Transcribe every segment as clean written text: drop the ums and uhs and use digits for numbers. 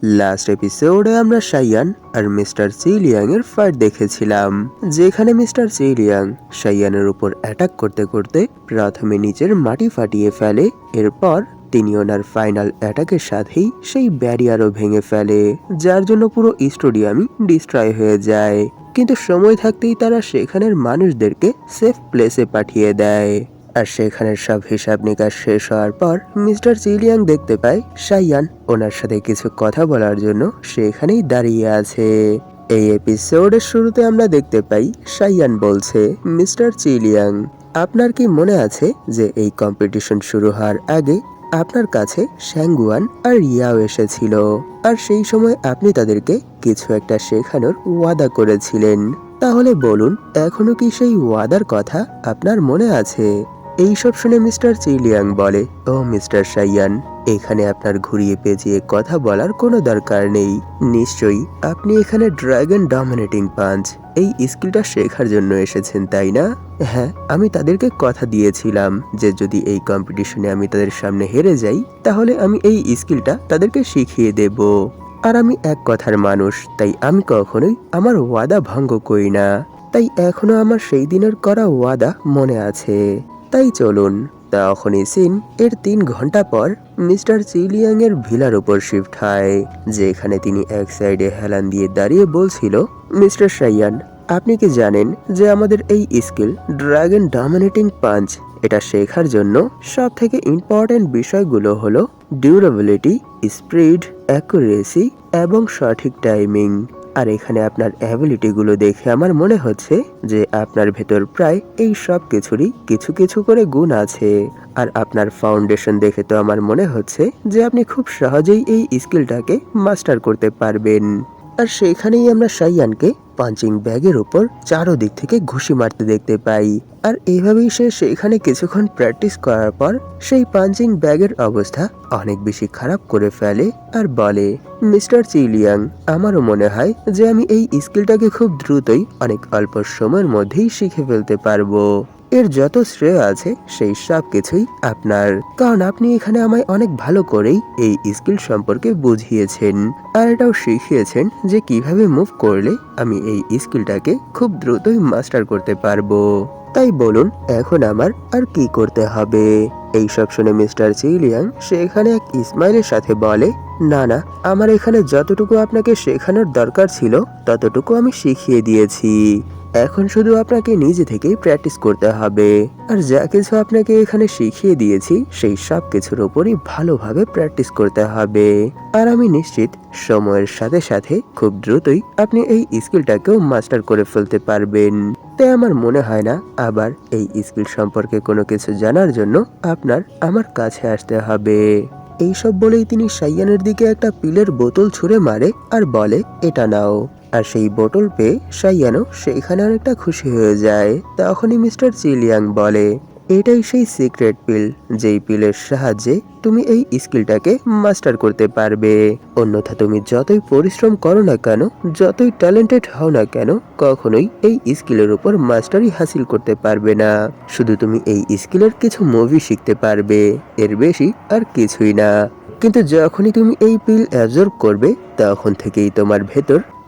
Last এপিসোডে আমরা শাইয়ান আর mister চিলিয়াং এর ফাইট দেখেছিলাম, যেখানে মিস্টার চিলিয়াং শাইয়ানের উপর অ্যাটাক করতে করতে প্রথমে নিচের মাটি ফাটিয়ে ফেলে। এরপর তিনি ওনার ফাইনাল অ্যাটাকের সাথেই সেই ব্যারিয়ারও ভেঙে ফেলে, যার জন্য পুরো স্টেডিয়ামই ডিস্ট্রয় হয়ে যায়। কিন্তু সময় থাকতেই তারা সেখানের মানুষদেরকে সেফ প্লেসে পাঠিয়ে দেয়। আর সেখানের সব হিসাব নিকাশ শেষ হওয়ার পর মিস্টার চিলিয়াং দেখতে পায় শাইয়ান ওনার সাথে কিছু কথা বলার জন্য সেখানেই দাঁড়িয়ে আছে। এই এপিসোডের শুরুতে আমরা দেখতে পাই শাইয়ান বলছে, মিস্টার চিলিয়াং, আপনার কি মনে আছে যে এই কম্পিটিশন শুরু হওয়ার আগে আপনার কাছে শ্যাঙ্গুয়ান আর ইয়াও এসেছিল, আর সেই সময় আপনি তাদেরকে কিছু একটা শেখানোর ওয়াদা করেছিলেন। তাহলে বলুন, এখনো কি সেই ওয়াদার কথা আপনার মনে আছে? এইসব শুনে মিস্টার চিলিয়াং বলে, ও মিস্টার শাইয়ান, এখানে আপনার ঘুরিয়ে পেঁচিয়ে কথা বলার কোনো দরকার নেই। নিশ্চয়ই আপনি এখানে ড্রাগন ডমিনেটিং পাঞ্চ এই স্কিলটা শেখার জন্য এসেছেন, তাই না? হ্যাঁ, আমি তাদেরকে কথা দিয়েছিলাম যে যদি এই কম্পিটিশনে আমি তাদের সামনে হেরে যাই তাহলে আমি এই স্কিলটা তাদেরকে শিখিয়ে দেব। আর আমি এক কথার মানুষ, তাই আমি কখনোই আমার ওয়াদা ভঙ্গ করি না। তাই এখনো আমার সেই দিনের করা ওয়াদা মনে আছে। তাই চলুন। তখনই সিন এর 3 ঘন্টা পর মিস্টার চিলিয়াং এর ভিলার উপর শিফট হয়, যেখানে তিনি এক সাইডে হেলান দিয়ে দাঁড়িয়ে বলছিল, মিস্টার শাইয়ান, আপনি কি জানেন যে আমাদের এই স্কিল ড্রাগন ডমিনেটিং পাঞ্চ এটা শেখার জন্য সব থেকে ইম্পর্টেন্ট বিষয়গুলো হলো ডিউরেবিলিটি, স্পিড, অ্যাকুরেসি এবং সঠিক টাইমিং। আর এখানে আপনার অ্যাবিলিটিগুলো দেখে আমার মনে হচ্ছে যে আপনার ভেতর প্রায় এই সব কিছুরই কিছু কিছু করে গুণ আছে। আর আপনার ফাউন্ডেশন দেখে তো আমার মনে হচ্ছে যে আপনি খুব সহজেই এই স্কিলটাকে মাস্টার করতে পারবেন। আর সেখানেই আমরা শাইয়ানকে পাঞ্চিং ব্যাগের উপর চারোদিক থেকে ঘুষি মারতে দেখতে পাই। আর এইভাবেই সে সেখানে কিছুক্ষণ প্র্যাকটিস করার পর সেই পাঞ্চিং ব্যাগের অবস্থা অনেক বেশি খারাপ করে ফেলে আর বলে, মিস্টার চিলিয়াং, আমারও মনে হয় যে আমি এই স্কিলটাকে খুব দ্রুতই অনেক অল্প সময়ের মধ্যেই শিখে ফেলতে পারবো। এর যত শ্রেয় আছে সেই সব কিছুই আপনার, কারণ আপনি এখানে আমায় অনেক ভালো করেই এই স্কিল সম্পর্কে বুঝিয়েছেন আর এটাও শিখিয়েছেন যে কিভাবে মুভ করলে আমি এই স্কিলটাকে খুব দ্রুতই মাস্টার করতে পারবো। তাই বলুন, এখন আমার আর কি করতে হবে? এইসব শুনে মিস্টার চিলিয়াং সেখানে এক স্মাইলের সাথে বলে, না না, আমার এখানে যতটুকু আপনাকে শেখানোর দরকার ছিল ততটুকু আমি শিখিয়ে দিয়েছি। এখন শুধু আপনাকে নিজে থেকেই প্র্যাকটিস করতে হবে। আর যা কিছু আপনাকে এখানে শিখিয়ে দিয়েছি সেই সব কিছুর উপরই ভালোভাবে প্র্যাকটিস করতে হবে। আর আমি নিশ্চিত সময়ের সাথে সাথে খুব দ্রুতই আপনি এই স্কিলটাকেও মাস্টার করে ফেলতে পারবেন। তাই আমার মনে হয় না আবার এই স্কিল সম্পর্কে কোনো কিছু জানার জন্য আপনার আমার কাছে আসতে হবে। এইসব বলেই তিনি শাইয়ানের দিকে একটা পিলের বোতল ছুঁড়ে মারে আর বলে, এটা নাও। আর সেই বোতল পেয়ে শাইয়ানও সেখানে অনেকটা খুশি হয়ে যায়। তখনই মিস্টার চিলিয়াং বলে, এটাই সেই সিক্রেট পিল, যেই পিলের সাহায্যে তুমি এই স্কিলটাকে মাস্টার করতে পারবে। অন্যথা তুমি যতই পরিশ্রম করো না কেন, যতই ট্যালেন্টেড হও না কেন, কখনোই এই স্কিলের উপর মাস্টারি হাসিল করতে পারবে না। শুধু তুমি এই স্কিলের কিছু মুভি শিখতে পারবে, এর বেশি আর কিছুই না। কিন্তু যখনই তুমি এই পিল অ্যাবজর্ব করবে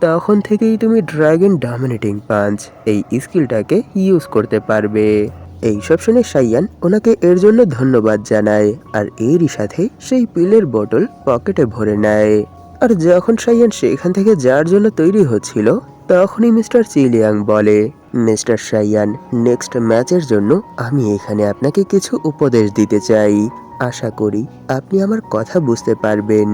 তখন থেকেই তুমি ড্রাগন ডমিনেটিং পাঞ্চ এই স্কিলটাকে ইউজ করতে পারবে। এইসব শুনে শাইয়ান ওনাকে এর জন্য ধন্যবাদ জানায় আর এরই সাথে সেই পিলের বোতল পকেটে ভরে নেয়। আর যখন শাইয়ান সেখান থেকে যাওয়ার জন্য তৈরি হচ্ছিল তখনই মিস্টার চিলিয়াং বলে, মিস্টার শাইয়ান, নেক্সট ম্যাচের জন্য আমি এখানে আপনাকে কিছু উপদেশ দিতে চাই। আশা করি আপনি আমার কথা বুঝতে পারবেন।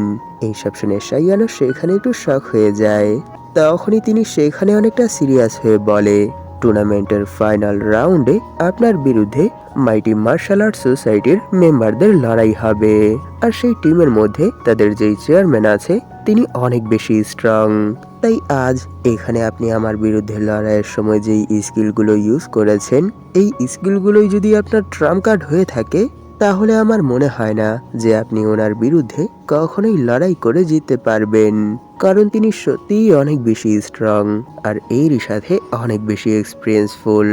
এইসব শুনে শাইয়ানও সেখানে একটু শক হয়ে যায়। তখনই তিনি সেখানে অনেকটা সিরিয়াস হয়ে বলে, টুর্নামেন্টের ফাইনাল রাউন্ডে আপনার বিরুদ্ধে মাইটি মার্শাল আর্ট সোসাইটির মেম্বারদের লড়াই হবে। আর সেই টিমের মধ্যে তাদের যেই চেয়ারম্যান আছে তিনি অনেক বেশি স্ট্রং। তাই আজ এখানে আপনি আমার বিরুদ্ধে লড়াইয়ের সময় যেই স্কিলগুলো ইউজ করেছেন, এই স্কিলগুলোই যদি আপনার ট্রাম্প কার্ড হয়ে থাকে তাহলে আমার মনে হয় না যে আপনি ওনার বিরুদ্ধে কখনোই লড়াই করে জিততে পারবেন, কারণ তিনি সত্যিই অনেক বেশি স্ট্রং আর এরই সাথে অনেক বেশি এক্সপিরিয়েন্সফুল।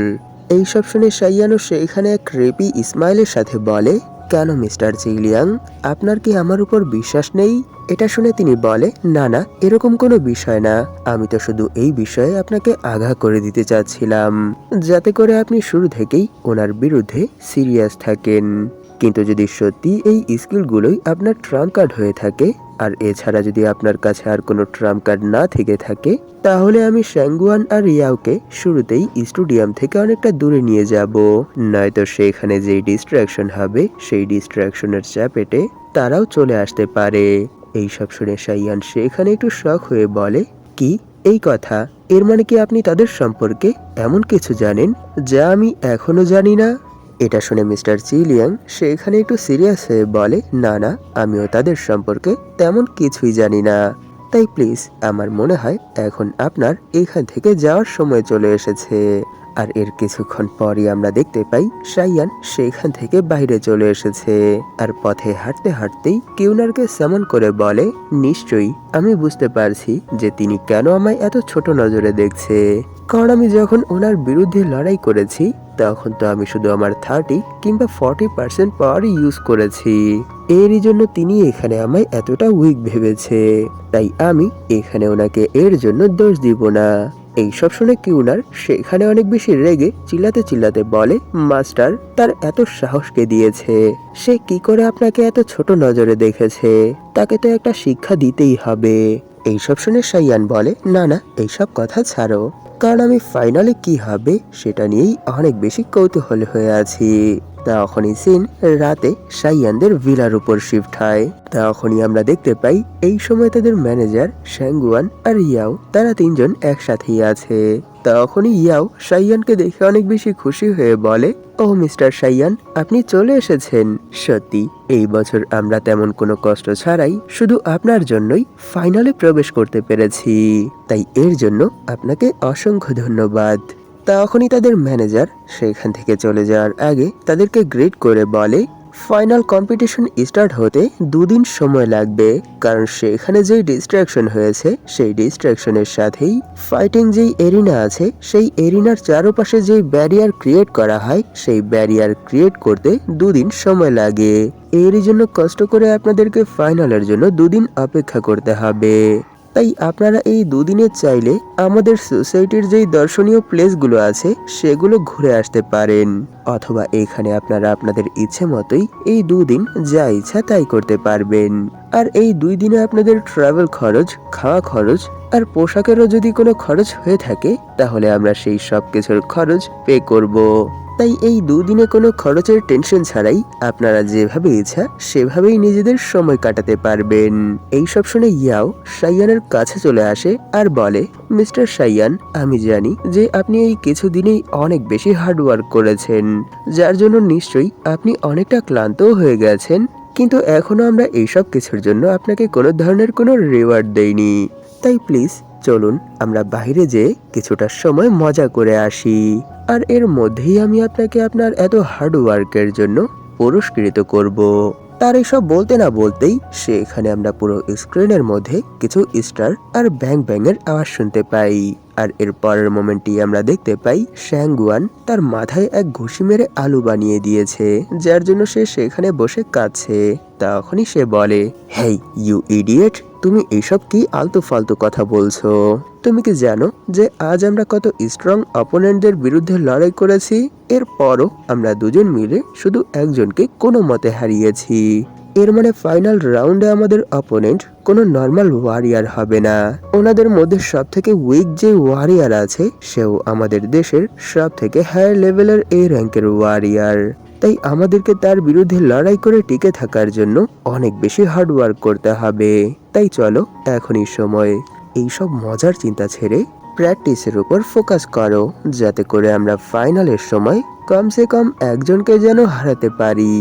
এইসব শুনে শাইয়ানো সেখানে এক ক্রেপি স্মাইলের সাথে বলে, কেন মিস্টার জিলিয়াং, আপনার কি আমার উপর বিশ্বাস নেই? এটা শুনে তিনি বলে, না না, এরকম কোনো বিষয় না। আমি তো শুধু এই বিষয়ে আপনাকে আগাহ করে দিতে চাচ্ছিলাম, যাতে করে আপনি শুরু থেকেই ওনার বিরুদ্ধে সিরিয়াস থাকেন। কিন্তু যদি সত্যি এই স্কিলগুলোই আপনার ট্রাম্প কার্ড হয়ে থাকে, আর এছাড়া যদি আপনার কাছে আর কোনো ট্রাম্প কার্ড না থেকে থাকে, তাহলে আমি শ্যাঙ্গুয়ান আর ইয়াওকে শুরুতেই স্টেডিয়াম থেকে অনেকটা দূরে নিয়ে যাব। নয়তো সেখানে যেই ডিস্ট্রাকশন হবে, সেই ডিস্ট্রাকশনের চাপেটে তারাও চলে আসতে পারে। এইসব শুনে সাইয়ান সেখানে একটু শক হয়ে বলে, কি এই কথা? এর মানে কি আপনি তাদের সম্পর্কে এমন কিছু জানেন যা আমি এখনো জানি না? এটা শুনে মিস্টার চিলিয়াং সেখানে একটু সিরিয়াস হয়ে বলে, না না, আমিও তাদের সম্পর্কে তেমন কিছুই জানি না। তাই প্লিজ, আমার মনে হয় এখন আপনার এখান থেকে যাওয়ার সময় চলে এসেছে। আর এর কিছুক্ষণ পরই আমরা দেখতে পাই সাইয়ান সেখান থেকে বাইরে চলে এসেছে। আর পথে হাঁটতে হাঁটতেই কিউনারকে সামন করে বলে, নিশ্চয়ই আমি বুঝতে পারছি যে তিনি কেন আমায় এত ছোট নজরে দেখছে। কারণ আমি যখন ওনার বিরুদ্ধে লড়াই করেছি, তখন তো আমি শুধু আমার 30 কিংবা 40% পাওয়ারই ইউজ করেছি। এরই জন্য তিনি এখানে আমায় এতটা উইক ভেবেছে। তাই আমি এখানে ওনাকে এর জন্য দোষ দিব না। এইসব শুনে কিউনার সেখানে অনেক বেশি রেগে চিল্লাতে চিল্লাতে বলে, মাস্টার, তার এত সাহস কে দিয়েছে? সে কি করে আপনাকে এত ছোট নজরে দেখেছে? তাকে তো একটা শিক্ষা দিতেই হবে। এইসব শুনে সাইয়ান বলে, না না, এইসব কথা ছাড়ো, কারণ আমি ফাইনালে কি হবে সেটা নিয়েই অনেক বেশি কৌতূহল হয়ে আছি। তখনই সিন রাতে সাইয়ানদের ভিলার উপর শিফট হয়। তখনই আমরা দেখতে পাই এই সময় তাদের ম্যানেজার শ্যাঙ্গুয়ান আর ইয়াও, তারা তিনজন একসাথেই আছে। তখনই ইয়াও সাইয়ানকে দেখে অনেক বেশি খুশি হয়ে বলে, ও মিস্টার সাইয়ান, আপনি চলে এসেছেন। সত্যি এই বছর আমরা তেমন কোনো কষ্ট ছাড়াই শুধু আপনার জন্যই ফাইনালে প্রবেশ করতে পেরেছি। তাই এর জন্য আপনাকে অসংখ্য ধন্যবাদ। তখনই তাদের ম্যানেজার সেখান থেকে চলে যাওয়ার আগে তাদেরকে গ্রেড করে বলে, ফাইনাল কম্পিটিশন স্টার্ট হতে 2 দিন সময় লাগবে, কারণ সেখানে যেই ডিস্ট্রাকশন হয়েছে সেই ডিস্ট্রাকশনের সাথেই ফাইটিং যেই এরিনা আছে, সেই এরিনার চারপাশে যেই ব্যারিয়ার ক্রিয়েট করা হয়, সেই ব্যারিয়ার ক্রিয়েট করতে 2 দিন সময় লাগে। এরই জন্য কষ্ট করে আপনাদেরকে ফাইনালের জন্য 2 দিন অপেক্ষা করতে হবে। তাই আপনারা এই 2 দিনে চাইলে আমাদের সোসাইটির যেই দর্শনীয় প্লেসগুলো আছে সেগুলো ঘুরে আসতে পারেন, অথবা এখানে আপনারা আপনাদের ইচ্ছে মতোই এই 2 দিন যা ইচ্ছা তাই করতে পারবেন। আর এই 2 দিনে আপনাদের ট্রাভেল খরচ, খাওয়া খরচ আর পোশাকেরও যদি কোনো খরচ হয়ে থাকে, তাহলে আমরা সেই সব কিছুর খরচ পে করব। তাই এই 2 দিনে কোনো খরচের টেনশন ছাড়াই আপনারা যেভাবে ইচ্ছা সেভাবেই নিজেদের সময় কাটাতে পারবেন। এইসব শুনে ইয়াও সাইয়ানের কাছে চলে আসে আর বলে, মিস্টার সাইয়ান, আমি জানি যে আপনি এই কিছুদিনেই অনেক বেশি হার্ড ওয়ার্ক করেছেন, যার জন্য নিশ্চয়ই আপনি অনেকটা ক্লান্তও হয়ে গেছেন। কিন্তু এখনো আমরা এইসব কিছুর জন্য আপনাকে কোনো ধরনের কোনো রিওয়ার্ড দেইনি। তাই প্লিজ চলুন আমরা বাইরে যেয়ে কিছুটা সময় মজা করে আসি। আর এর মধ্যেই আমি আপনাকে আপনার এত হার্ড ওয়ার্কের জন্য পুরস্কৃত করব। তার এসব বলতে না বলতেই সেখানে আমরা পুরো স্ক্রিনের মধ্যে কিছু স্টার আর ব্যাং ব্যাং এর আওয়াজ শুনতে পাই। আর এর পরের মোমেন্টই আমরা দেখতে পাই শ্যাঙ্গুয়ান তার মাথায় এক ঘুষি মেরে আলু বানিয়ে দিয়েছে, যার জন্য সে সেখানে বসে কাঁদছে। তখনই সে বলে, হেই ইউ ইডিয়েট, তুমি এইসব কি আলতু ফালতু কথা বলছো? তুমি কি জানো যে আজ আমরা কত স্ট্রং অপোনেন্টদের বিরুদ্ধে লড়াই করেছি? এরপরও আমরা দুজন মিলে শুধু একজনকে কোনো মতে হারিয়েছি। এর মানে ফাইনাল রাউন্ডে আমাদের অপোনেন্ট কোনো নর্মাল ওয়ারিয়ার হবে না। ওনাদের মধ্যে সব থেকে উইক যে ওয়ারিয়ার আছে সেও আমাদের দেশের সব থেকে হায়ার লেভেলের এ র্যাঙ্কের ওয়ারিয়ার। তাই আমাদেরকে তার বিরুদ্ধে লড়াই করে টিকে থাকার জন্য অনেক বেশি হার্ড ওয়ার্ক করতে হবে। তাই চলো এখনই সময় এইসব মজার চিন্তা ছেড়ে প্র্যাকটিসের উপর ফোকাস করো, যাতে করে আমরা ফাইনালের সময় কমসে কম একজনকে যেন হারাতে পারি।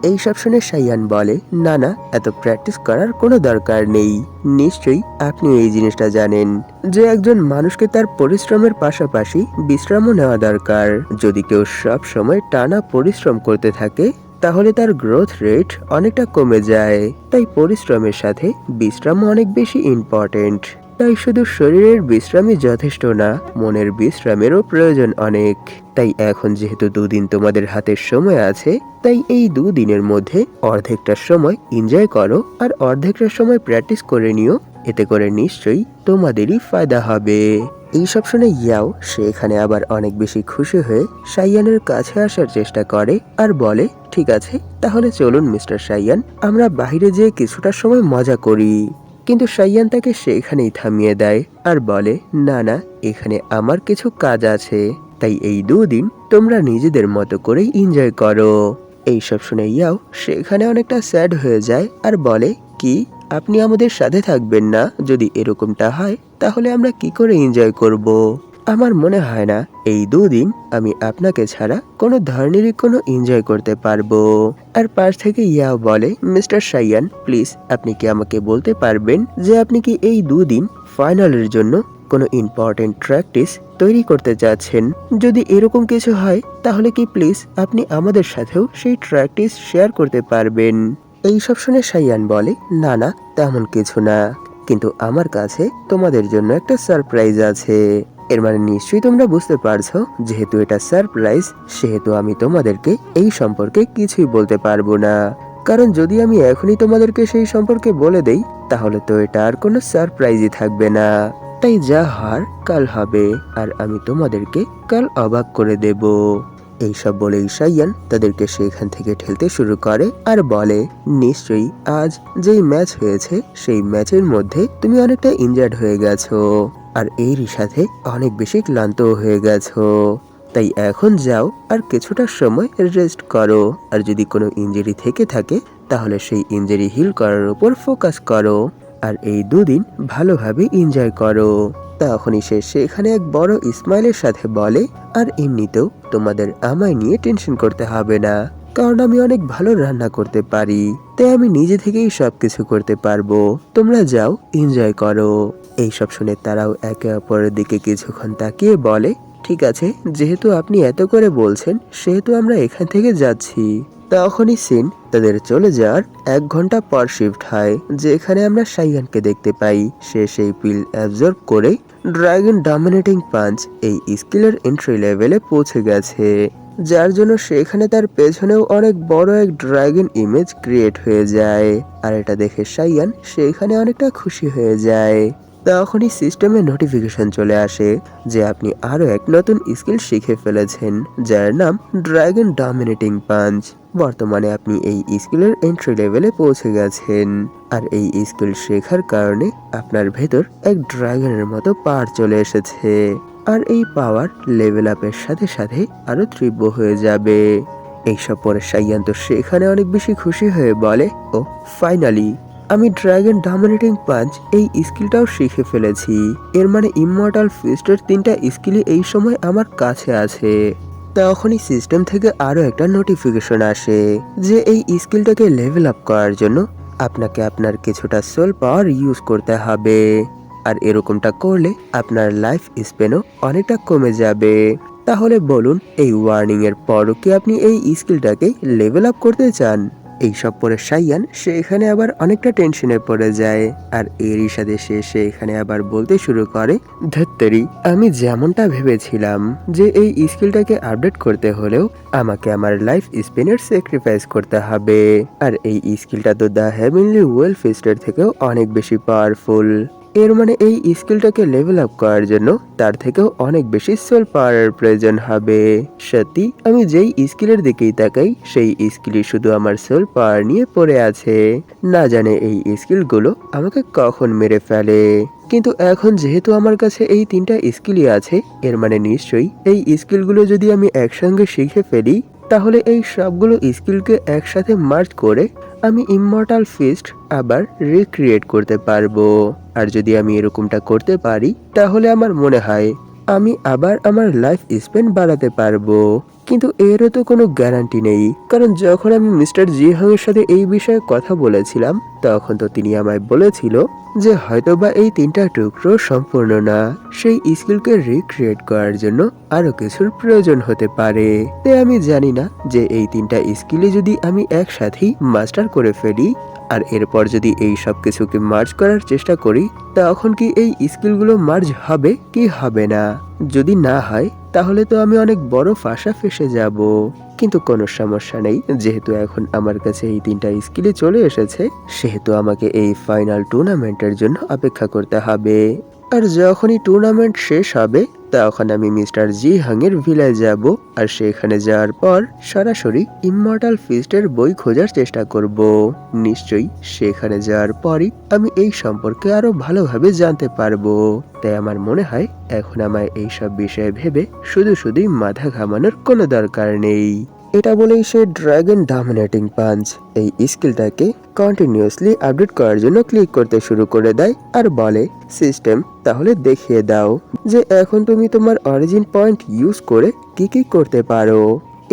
এইসব শুনে সাইয়ান বলে, না না, এত প্র্যাকটিস করার কোনো দরকার নেই। নিশ্চয়ই আপনি এই জিনিসটা জানেন যে একজন মানুষকে তার পরিশ্রমের পাশাপাশি বিশ্রামও নেওয়া দরকার। যদি কেউ সব সময় টানা পরিশ্রম করতে থাকে, তাহলে তার গ্রোথ রেট অনেকটা কমে যায়। তাই পরিশ্রমের সাথে বিশ্রামও অনেক বেশি ইম্পর্টেন্ট। তাই শুধু শরীরের বিশ্রামই যথেষ্ট না, মনের বিশ্রামেরও প্রয়োজন অনেক। তাই এখন যেহেতু 2 দিন তোমাদের হাতে সময় আছে, তাই এই 2 দিনের মধ্যে অর্ধেকটা সময় এনজয় করো আর অর্ধেকটা সময় প্র্যাকটিস করে নিও। এতে করে নিশ্চয়ই তোমাদেরই ফায়দা হবে। এইসব শুনে ইয়াও সেখানে আবার অনেক বেশি খুশি হয়ে সাইয়ানের কাছে আসার চেষ্টা করে আর বলে, ঠিক আছে, তাহলে চলুন মিস্টার সাইয়ান, আমরা বাইরে যেয়ে কিছুটা সময় মজা করি। কিন্তু সাইয়ান তাকে সেখানেই থামিয়ে দেয় আর বলে, না না, এখানে আমার কিছু কাজ আছে, তাই এই 2 দিন তোমরা নিজেদের মতো করেই এনজয় করো। এইসব শুনে ইয়াও সেখানে অনেকটা স্যাড হয়ে যায় আর বলে, কি আপনি আমাদের সাথে থাকবেন না? যদি এরকমটা হয় তাহলে আমরা কি করে এনজয় করব? আমার মনে হয় না এই 2 দিন আমি আপনাকে ছাড়া কোনো ধরনেরই কোনো এনজয় করতে পারবো। আর পাশ থেকে ইয়াও বলে, মিস্টার সাইয়ান প্লিজ, আপনি কি আমাকে বলতে পারবেন যে আপনি কি এই 2 দিন ফাইনালের জন্য কোনো ইম্পর্টেন্ট প্র্যাকটিস তৈরি করতে চাচ্ছেন? যদি এরকম কিছু হয় তাহলে কি প্লিজ আপনি আমাদের সাথেও সেই প্র্যাকটিস শেয়ার করতে পারবেন? এইসব শুনে সাইয়ান বলে, না না, তেমন কিছু না, কিন্তু আমার কাছে তোমাদের জন্য একটা সারপ্রাইজ আছে। এর মানে নিশ্চয়ই তোমরা বুঝতে পারছো, যেহেতু এটা সারপ্রাইজ সেহেতু আমি তোমাদেরকে এই সম্পর্কে কিছুই বলতে পারবো না। কারণ যদি আমি এখনই তোমাদেরকে সেই সম্পর্কে বলে দেই তাহলে তো এটা আর কোনো সারপ্রাইজই থাকবে না। তাই যা হওয়ার কাল হবে, আর আমি তোমাদেরকে কাল অবাক করে দেব। এইসব বলেই সাইয়ান তাদেরকে সেখান থেকে ঠেলতে শুরু করে আর বলে, নিশ্চয়ই আজ যেই ম্যাচ হয়েছে সেই ম্যাচের মধ্যে তুমি অনেকটা ইনজার্ড হয়ে গেছো আর এরই সাথে অনেক বেশি ক্লান্তও হয়ে গেছো। তাই এখন যাও আর কিছুটা সময় রেস্ট করো, আর যদি কোনো ইনজুরি থেকে থাকে তাহলে সেই ইনজুরি হিল করার উপর ফোকাস করো, আর এই 2 দিন ভালোভাবে এনজয় করো। তখনই সে সেখানে এক বড় ইসমাইলের সাথে বলে, আর এমনিতেও তোমাদের আমায় নিয়ে টেনশন করতে হবে না, কারণ আমি অনেক ভালো রান্না করতে পারি, তাই আমি নিজে থেকেই সবকিছু করতে পারবো। তোমরা যাও, এনজয় করো। এইসব শুনে তারাও একে অপরের দিকে কিছুক্ষণ তাকিয়ে বলে, ঠিক আছে, যেহেতু আপনি এত করে বলছেন সেহেতু আমরা এখান থেকে যাচ্ছি। তখনই সিন তাদের চলে যাওয়ার 1 ঘন্টা পর শিফট হয়, যেখানে আমরা সাইয়ানকে দেখতে পাই। সে সেই পিল অ্যাবজর্ব করে ড্রাগন ডমিনেটিং পাঞ্চ এই স্কিলের এন্ট্রি লেভেলে পৌঁছে গেছে, যার জন্য সেখানে তার পেছনেও অনেক বড় এক ড্রাগন ইমেজ ক্রিয়েট হয়ে যায়। আর এটা দেখে সাইয়ান সেখানে অনেকটা খুশি হয়ে যায়। তখনই সিস্টেমে নোটিফিকেশন চলে আসে যে আপনি আরো এক নতুন স্কিল শিখে ফেলেছেন, যার নাম ড্রাগন ডমিনেটিং পাঞ্চ। বর্তমানে আপনি এই স্কিলের এন্ট্রি লেভেলে পৌঁছে গেছেন, আর এই স্কিল শেখার কারণে আপনার ভেতর এক ড্রাগনের মতো পাওয়ার চলে এসেছে, আর এই পাওয়ার লেভেল আপের সাথে সাথে আরো তীব্র হয়ে যাবে। এইসব পরে সাইয়ান তো সেখানে অনেক বেশি খুশি হয়ে বলে, ও ফাইনালি আমি ড্রাগন ডমিনেটিং পাঞ্চ এই স্কিলটাও শিখে ফেলেছি। এর মানে ইমমর্টাল ফিস্টের 3টা স্কিলই এই সময় আমার কাছে আছে। তখনই সিস্টেম থেকে আরো একটা নোটিফিকেশন আসে যে এই স্কিলটাকে লেভেল আপ করার জন্য আপনাকে আপনার কিছুটা সোল পাওয়ার ইউজ করতে হবে, আর এরকমটা করলে আপনার লাইফ স্প্যানও অনেকটা কমে যাবে। তাহলে বলুন, এই ওয়ার্নিং এর পরও কি আপনি এই স্কিলটাকে লেভেল আপ করতে চান? এইসব পরে সাইয়ান সেখানে আবার অনেকটা টেনশনে পড়ে যায়, আর এরই সাথে সে সেখানে আবার বলতে শুরু করে, ধত্তেরি, আমি যেমনটা ভেবেছিলাম যে এই স্কিলটাকে আপডেট করতে হলেও আমাকে আমার লাইফ স্পেনের স্যাক্রিফাইস করতে হবে, আর এই স্কিলটা তো দ্য হেভেনলি ওয়েল ফিস্টের থেকেও অনেক বেশি পাওয়ারফুল। এর মানে এই স্কিলটাকে লেভেল আপ করার জন্য তার থেকেও অনেক বেশি সোল পাওয়ারের প্রয়োজন হবে। সত্যি, আমি যেই স্কিলের দিকেই তাকাই সেই স্কিলই শুধু আমার সোল পাওয়ার নিয়ে পড়ে আছে, না জানে এই স্কিলগুলো আমাকে কখন মেরে ফেলে। কিন্তু এখন যেহেতু আমার কাছে এই 3টা স্কিলই আছে, এর মানে নিশ্চয়ই এই স্কিলগুলো যদি আমি একসঙ্গে শিখে ফেলি তাহলে এই সবগুলো স্কিলকে একসাথে মার্জ করে আমি ইমমর্টাল ফিস্ট আবার রিক্রিয়েট করতে পারবো। আর যদি আমি এরকমটা করতে পারি তাহলে আমার মনে হয় আমি আবার আমার লাইফ স্প্যান বাড়াতে পারবো। কিন্তু এরও তো কোনো গ্যারান্টি নেই, কারণ যখন আমি মিস্টার জিহাং এর সাথে এই বিষয়ে কথা বলেছিলাম তখন তো তিনি আমায় বলেছিল যে হয়তোবা এই 3টা টুকরো সম্পূর্ণ না, সেই স্কিলকে রিক্রিয়েট করার জন্য আরো কিছুর প্রয়োজন হতে পারে। তাই আমি জানি না যে এই 3টা স্কিলে যদি আমি একসাথেই মাস্টার করে ফেলি আর এরপর যদি এই সব কিছুকে মার্জ করার চেষ্টা করি, তখন কি এই স্কিলগুলো মার্জ হবে কি হবে না? যদি না হয় তাহলে তো আমি অনেক বড় ফাঁসা ফেসে যাব। কিন্তু কোনো সমস্যা নেই, যেহেতু এখন আমার কাছে এই 3টা স্কিলই চলে এসেছে, সেহেতু আমাকে এই ফাইনাল টুর্নামেন্টের জন্য অপেক্ষা করতে হবে। আর যখনই টুর্নামেন্ট শেষ হবে, তখন আমি মিস্টার জি হাংয়ের ভিলায় যাব, আর সেখানে যাওয়ার পর সরাসরি ইমমর্টাল ফিস্টের বই খোঁজার চেষ্টা করব। নিশ্চয়ই সেখানে যাওয়ার পরই আমি এই সম্পর্কে আরো ভালোভাবে জানতে পারবো। তাই আমার মনে হয় এখন আমায় এইসব বিষয়ে ভেবে শুধুই মাথা ঘামানোর কোনো দরকার নেই। এটা বলেই সে ড্রাগন ডমিনেটিং পাঞ্চ এই স্কিলটাকে কন্টিনিউয়াসলি আপডেট করার জন্য ক্লিক করতে শুরু করে দেয় আর বলে, সিস্টেম তাহলে দেখিয়ে দাও যে এখন তুমি তোমার অরিজিন পয়েন্ট ইউজ করে কি কি করতে পারো।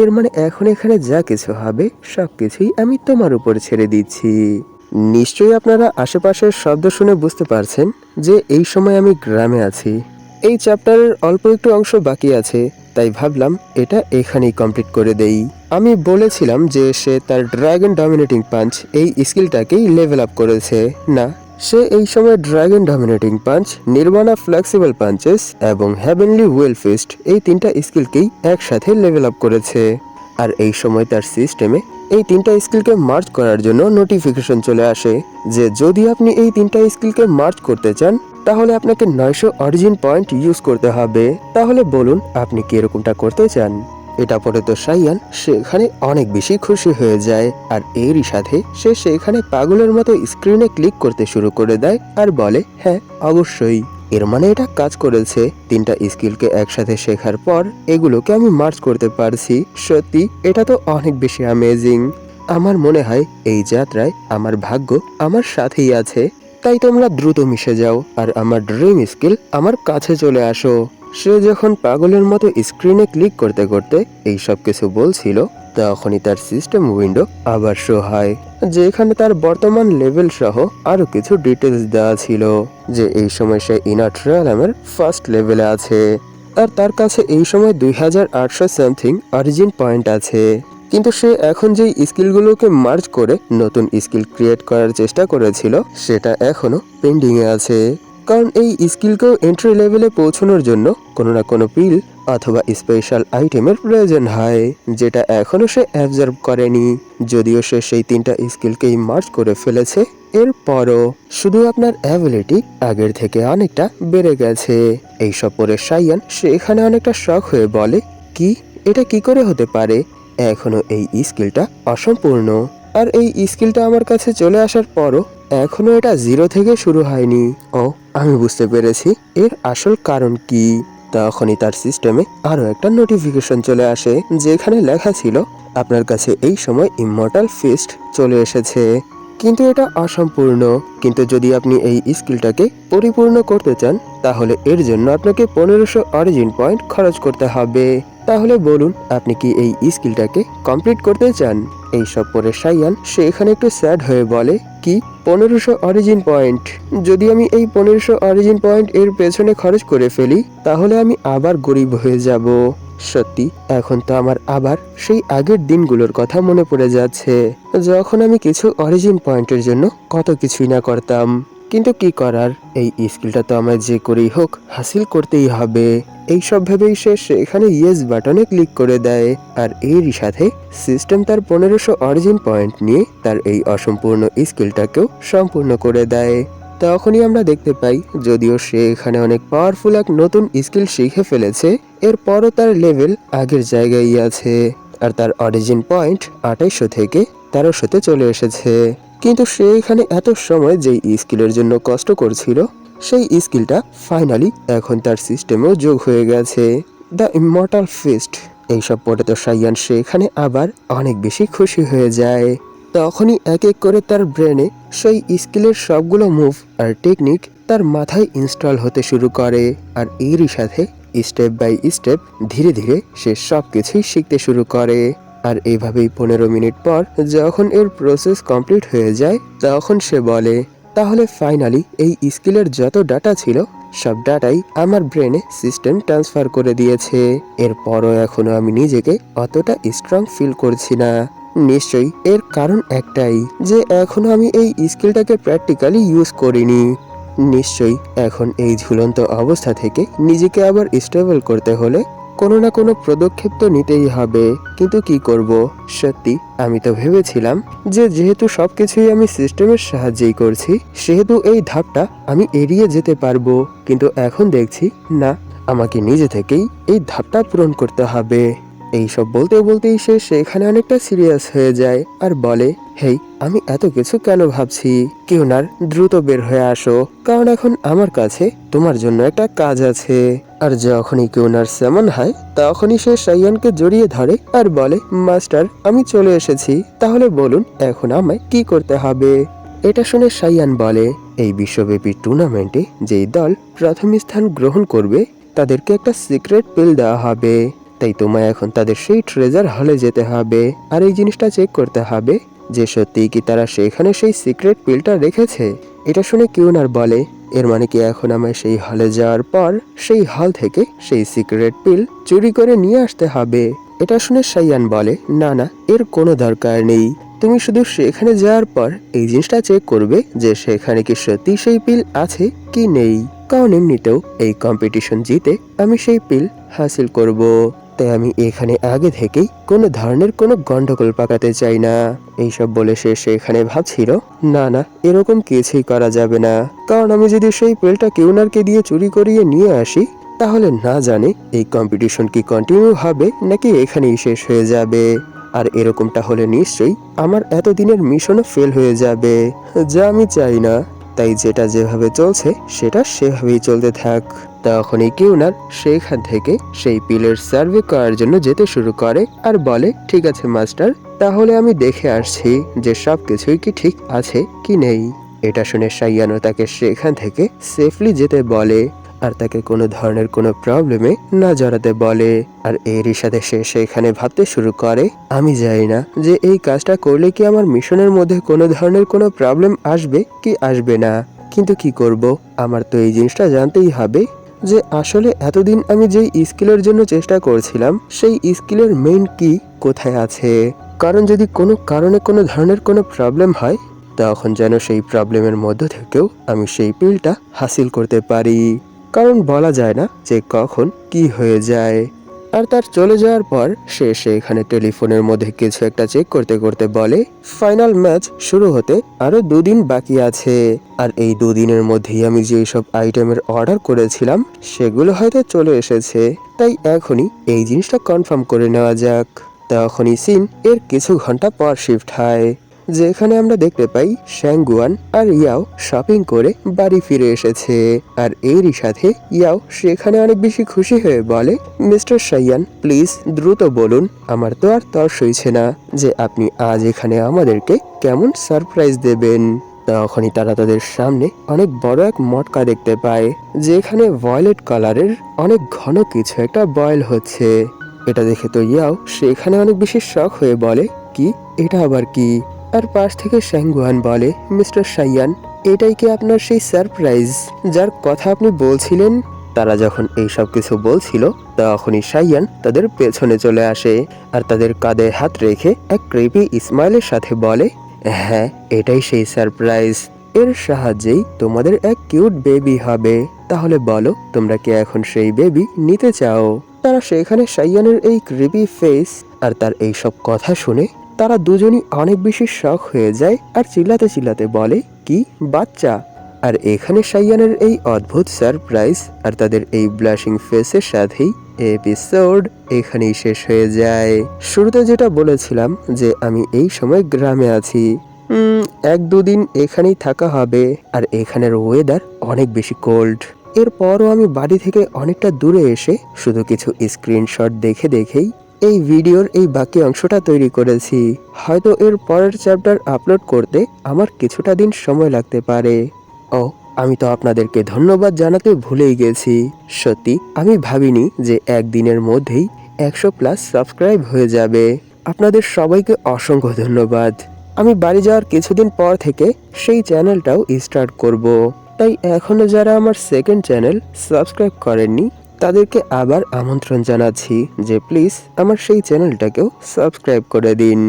এর মানে এখন এখানে যা কিছু হবে সবকিছুই আমি তোমার উপর ছেড়ে দিচ্ছি। নিশ্চয়ই আপনারা আশেপাশের শব্দ শুনে বুঝতে পারছেন যে এই সময় আমি গ্রামে আছি। এই চ্যাপ্টারের অল্প একটু অংশ বাকি আছে, তাই ভাবলাম এটা এখানেই কমপ্লিট করে দেই। আমি বলেছিলাম যে সে তার ড্রাগন ডমিনেটিং পাঞ্চ এই স্কিলটাকেই লেভেল আপ করেছে। না, সে এই সময় dragon dominating punch, Nirvana flexible punches এবং হেভেনলি উইল ফিস্ট এই 3টা স্কিলকেই একসাথে লেভেল আপ করেছে। আর এই সময় তার সিস্টেমে এই 3টা স্কিলকে মার্জ করার জন্য নোটিফিকেশন চলে আসে যে যদি আপনি এই 3টা স্কিলকে মার্জ করতে চান তাহলে আপনাকে 900 অরিজিন পয়েন্ট ইউজ করতে হবে। তাহলে বলুন আপনি কি এরকমটা করতে চান? এটা পরে তো সাইয়ান সেখানে অনেক বেশি খুশি হয়ে যায়, আর এরই সাথে সে সেখানে পাগলের মতো স্ক্রিনে ক্লিক করতে শুরু করে দেয় আর বলে, হ্যাঁ অবশ্যই। এর মানে এটা কাজ করেছে। 3টা স্কিলকে একসাথে শেখার পর এগুলোকে আমি মার্জ করতে পারছি। সত্যি এটা তো অনেক বেশি অ্যামেজিং। আমার মনে হয় এই যাত্রায় আমার ভাগ্য আমার সাথেই আছে। তাই তোমরা দ্রুত মিশে যাও আর আমার ড্রিম স্কিল আমার কাছে চলে আসো। সে যখন পাগলের মতো স্ক্রিনে ক্লিক করতে করতে এই সব কিছু বলছিল, তখনই তার সিস্টেম উইন্ডো আবার শো হয়, যেখানে তার বর্তমান লেভেল সহ আরো কিছু ডিটেলস দেওয়া ছিল। যে এই সময় সে ইনার ট্রায়ালামের ফার্স্ট লেভেলে আছে, আর তার কাছে এই সময় 2800 সামথিং অরিজিন পয়েন্ট আছে। কিন্তু সে এখন যেই স্কিলগুলোকে মার্জ করে নতুন স্কিল ক্রিয়েট করার চেষ্টা করেছিল, সেটা এখনো পেন্ডিং এ আছে। কারণ এই স্কিলকেও এন্ট্রি লেভেলে পৌঁছানোর জন্য কোনো না কোনো পিল অথবা স্পেশাল আইটেমের প্রয়োজন হয়, যেটা এখনো সে অ্যাবজর্ব করেনি। যদিও সে সেই 3টা স্কিলকেই মার্জ করে ফেলেছে, এরপরও শুধু আপনার অ্যাবিলিটি আগের থেকে অনেকটা বেড়ে গেছে। এইসব পরে সাইয়ান সে এখানে অনেকটা শক হয়ে বলে, কি এটা কি করে হতে পারে? এখনো এই স্কিলটা অসম্পূর্ণ, আর এই স্কিলটা আমার কাছে চলে আসার পরও এখনো এটা 0 থেকে শুরু হয়নি। ও, আমি বুঝতে পেরেছি এর আসল কারণ কি। তখনই তার সিস্টেমে আরো একটা নোটিফিকেশন চলে আসে, যেখানে লেখা ছিল আপনার কাছে এই সময় ইমমর্টাল ফিস্ট চলে এসেছে, কিন্তু এটা অসম্পূর্ণ। কিন্তু যদি আপনি এই স্কিলটাকে পরিপূর্ণ করতে চান তাহলে এর জন্য আপনাকে 1500 অরিজিন পয়েন্ট খরচ করতে হবে। তাহলে বলুন আপনি কি এই স্কিলটাকে কমপ্লিট করতে চান? এই সব পরে সাইয়ান সে এখানে একটু স্যাড হয়ে বলে, কি 1500 অরিজিন পয়েন্ট? যদি আমি এই 1500 অরিজিন পয়েন্ট এর পেছনে খরচ করে ফেলি তাহলে আমি আবার গরিব হয়ে যাব। সত্যি এখন তো আমার আবার সেই আগের দিনগুলোর কথা মনে পড়ে যাচ্ছে, যখন আমি কিছু অরিজিন পয়েন্টের জন্য কত কিছুই না করতাম। কিন্তু কি করার, এই স্কিলটা তো আমায় যে করেই হোক হাসিল করতেই হবে। এইসব ভেবেই সে সেখানে ইয়েস বাটনে ক্লিক করে দেয়, আর এরই সাথে সিস্টেম তার 1500 অরিজিন পয়েন্ট নিয়ে তার এই অসম্পূর্ণ স্কিলটাকেও সম্পূর্ণ করে দেয়। তখনই আমরা দেখতে পাই যদিও সে এখানে অনেক পাওয়ারফুল এক নতুন স্কিল শিখে ফেলেছে, এরপরও তার লেভেল আগের জায়গায় আছে, আর তার অরিজিন পয়েন্ট 2800 থেকে 1300-তে চলে এসেছে। কিন্তু সে এখানে এত সময় যেই স্কিলের জন্য কষ্ট করছিল, সেই স্কিলটা ফাইনালি এখন তার সিস্টেমেও যোগ হয়ে গেছে, দ্য ইমমর্টাল ফিস্ট। এইসব পরে তো সাইয়ান সে এখানে আবার অনেক বেশি খুশি হয়ে যায়। তখনই এক এক করে তার ব্রেনে সেই স্কিলের সবগুলো মুভ আর টেকনিক তার মাথায় ইনস্টল হতে শুরু করে, আর এরই সাথে স্টেপ বাই স্টেপ ধীরে ধীরে সে সবকিছুই শিখতে শুরু করে। আর এইভাবেই 15 মিনিট পর যখন এর প্রসেস কমপ্লিট হয়ে যায়, তখন সে বলে, তাহলে ফাইনালি এই স্কিলের যত ডাটা ছিল সব ডাটাই আমার ব্রেনে সিস্টেম ট্রান্সফার করে দিয়েছে। এরপরও এখনো আমি নিজেকে অতটা স্ট্রং ফিল করছি না। নিশ্চয়ই এর কারণ একটাই যে এখনো আমি এই স্কিলটাকে প্র্যাকটিক্যালি ইউজ করিনি। নিশ্চয়ই এখন এই ঝুলন্ত অবস্থা থেকে নিজেকে আবার স্টেবল করতে হলে কোনো না কোনো পদক্ষেপ তো নিতেই হবে। কিন্তু কি করব? সত্যি আমি তো ভেবেছিলাম যে যেহেতু সবকিছুই আমি সিস্টেমের সাহায্যেই করছি সেহেতু এই ধাপটা আমি এড়িয়ে যেতে পারবো, কিন্তু এখন দেখছি না, আমাকে নিজে থেকেই এই ধাপটা পূরণ করতে হবে। এইসব বলতে বলতেই সে সেখানে অনেকটা সিরিয়াস হয়ে যায় আর বলে, হেই, আমি এত কিছু কেন ভাবছি? কিউনার, দ্রুত বের হয়ে আসো, কারণ এখন আমার কাছে তোমার জন্য একটা কাজ আছে। আর যখনই কিউনার সেমন হয় তখনই সে সাইয়ানকে জড়িয়ে ধরে আর বলে, মাস্টার, আমি চলে এসেছি, তাহলে বলুন এখন আমায় কি করতে হবে? এটা শুনে সাইয়ান বলে, এই বিশ্বব্যাপী টুর্নামেন্টে যেই দল প্রথম স্থান গ্রহণ করবে তাদেরকে একটা সিক্রেট পিল দেওয়া হবে। তাই তোমায় এখন তাদের সেই ট্রেজার হলে যেতে হবে আর এই জিনিসটা চেক করতে হবে যে সত্যিই কি তারা সেখানে সেই সিক্রেট পিলটা রেখেছে। এটা শুনে কিউনার বলে, এর মানে কি এখন আমায় সেই হলে যাওয়ার পর সেই হল থেকে সেই সিক্রেট পিল চুরি করে নিয়ে আসতে হবে? এটা শুনে সাইয়ান বলে, না না, এর কোনো দরকার নেই। তুমি শুধু সেখানে যাওয়ার পর এই জিনিসটা চেক করবে যে সেখানে কি সত্যি সেই পিল আছে কি নেই, কারণ এমনিতেও এই কম্পিটিশন জিতে আমি সেই পিল হাসিল করব। তাই আমি এখানে আগে থেকেই কোনো ধরনের কোনো গন্ডগোল পাকাতে চাই না। এইসব বলে সে সেখানে ভাবছিল, না না, এরকম কিছুই করা যাবে না, কারণ আমি যদি সেই পিলটা কিউনারকে দিয়ে চুরি করিয়ে নিয়ে আসি তাহলে না জানে এই কম্পিটিশন কি কন্টিনিউ হবে নাকি এখানেই শেষ হয়ে যাবে। আর এরকমটা হলে নিশ্চয়ই আমার এতদিনের মিশনও ফেল হয়ে যাবে, যা আমি চাই না। তাই যেটা যেভাবে চলছে সেটা সেভাবেই চলতে থাক। তখনই কিউনার সেইখান থেকে সেই পিলের সার্ভে করার জন্য যেতে শুরু করে আর বলে, ঠিক আছে মাস্টার, তাহলে আমি দেখে আসছি যে সবকিছুই কি ঠিক আছে কি নেই। এটা শুনে সাইয়ানো তাকে সেখান থেকে সেফলি যেতে বলে আর তাকে কোনো ধরনের কোনো প্রবলেমে না জড়াতে বলে। আর এরই সাথে সে সেখানে ভাবতে শুরু করে, আমি জানি না যে এই কাজটা করলে কি আমার মিশনের মধ্যে কোনো ধরনের কোনো প্রবলেম আসবে কি আসবে না, কিন্তু কি করব, আমার তো এই জিনিসটা জানতেই হবে যে আসলে এতদিন আমি যেই স্কিলের জন্য চেষ্টা করছিলাম সেই স্কিলের মেইন কি কোথায় আছে। কারণ যদি কোনো কারণে কোনো ধরনের কোনো প্রবলেম হয় তখন যেন সেই প্রবলেমের মধ্য থেকেও আমি সেই পিলটা হাসিল করতে পারি, কারণ বলা যায় না যে কখন কি হয়ে যায়। আর তার চলে যাওয়ার পর সে সেখানে টেলিফোনের মধ্যে কিছু একটা চেক করতে করতে বলে, ফাইনাল ম্যাচ শুরু হতে আরো 2 দিন বাকি আছে আর এই 2 দিনের মধ্যেই আমি যেই সব আইটেমের অর্ডার করেছিলাম সেগুলো হয়তো চলে এসেছে, তাই এখনই এই জিনিসটা কনফার্ম করে নেওয়া যাক। তখনই সিন এর কিছু ঘন্টা পর শিফট হয়, যেখানে আমরা দেখতে পাই শ্যাংগুয়ান আর ইয়াও শপিং করে বাড়ি ফিরে এসেছে। আর এরই সাথে ইয়াও সেখানে অনেক বেশি খুশি হয়ে বলে, মিস্টার সাইয়ান, প্লিজ দ্রুত বলুন, আমার তো আর তর সইছে না যে আপনি আজ এখানে আমাদেরকে কেমন সারপ্রাইজ দেবেন। তখনই তারা তাদের সামনে অনেক বড় এক মটকা দেখতে পায়, যেখানে ভয়েলেট কালারের অনেক ঘন কিছু একটা বয়েল হচ্ছে। এটা দেখে তো ইয়াও সেখানে অনেক বেশি শক হয়ে বলে, কি, এটা আবার কি? আর পাশ থেকে শ্যাংগুয়ান বলে, মিস্টার সাইয়ান, এটাই কি আপনার সেই সারপ্রাইজ যার কথা আপনি বলছিলেন? তারা যখন এই সব কিছু বলছিল তখনই সাইয়ান তাদের পেছনে চলে আসে আর তাদের কাঁধে হাত রেখে এক ক্রিপি স্মাইলের সাথে বলে, হ্যাঁ, এটাই সেই সারপ্রাইজ, এর সাহায্যেই তোমাদের এক কিউট বেবি হবে। তাহলে বলো, তোমরা কি এখন সেই বেবি নিতে চাও? তারা সেখানে সাইয়ানের এই ক্রিপি ফেস আর তার এই সব কথা শুনে তারা দুজনই অনেক বেশি শক হয়ে যায় আর চিল্লাতে চিল্লাতে বলে, কি, বাচ্চা? আর এখানে সাইয়ানের এই অদ্ভুত সারপ্রাইজ আর তাদের এই ব্লাশিং ফেসের সাথেই এপিসোড এখানেই শেষ হয়ে যায়। শুরুতে যেটা বলেছিলাম যে আমি এই সময় গ্রামে আছি, 1-2 দিন এখানেই থাকা হবে আর এখানের ওয়েদার অনেক বেশি কোল্ড। এরপরও আমি বাড়ি থেকে অনেকটা দূরে এসে শুধু কিছু স্ক্রিনশট দেখে দেখেই এই ভিডিওর এই বাকি অংশটা তৈরি করেছি। হয়তো এর পরের চ্যাপ্টার আপলোড করতে আমার কিছুটা দিন সময় লাগতে পারে। ও, আমি তো আপনাদেরকে ধন্যবাদ জানাতে ভুলেই গেছি। সত্যি আমি ভাবিনি যে একদিনের মধ্যেই 100+ সাবস্ক্রাইব হয়ে যাবে। আপনাদের সবাইকে অসংখ্য ধন্যবাদ। আমি বাড়ি যাওয়ার কিছুদিন পর থেকে সেই চ্যানেলটাও স্টার্ট করব। তাই এখনো যারা আমার সেকেন্ড চ্যানেল সাবস্ক্রাইব করেননি তাদেরকে আবার আমন্ত্রণ জানাচ্ছি যে প্লিজ আমার সেই চ্যানেলটাকেও সাবস্ক্রাইব করে দিন।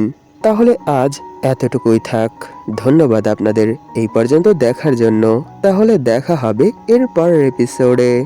তাহলে আজ এতটুকুই থাক। ধন্যবাদ আপনাদের এই পর্যন্ত দেখার জন্য। তাহলে দেখা হবে এর পরের এপিসোডে।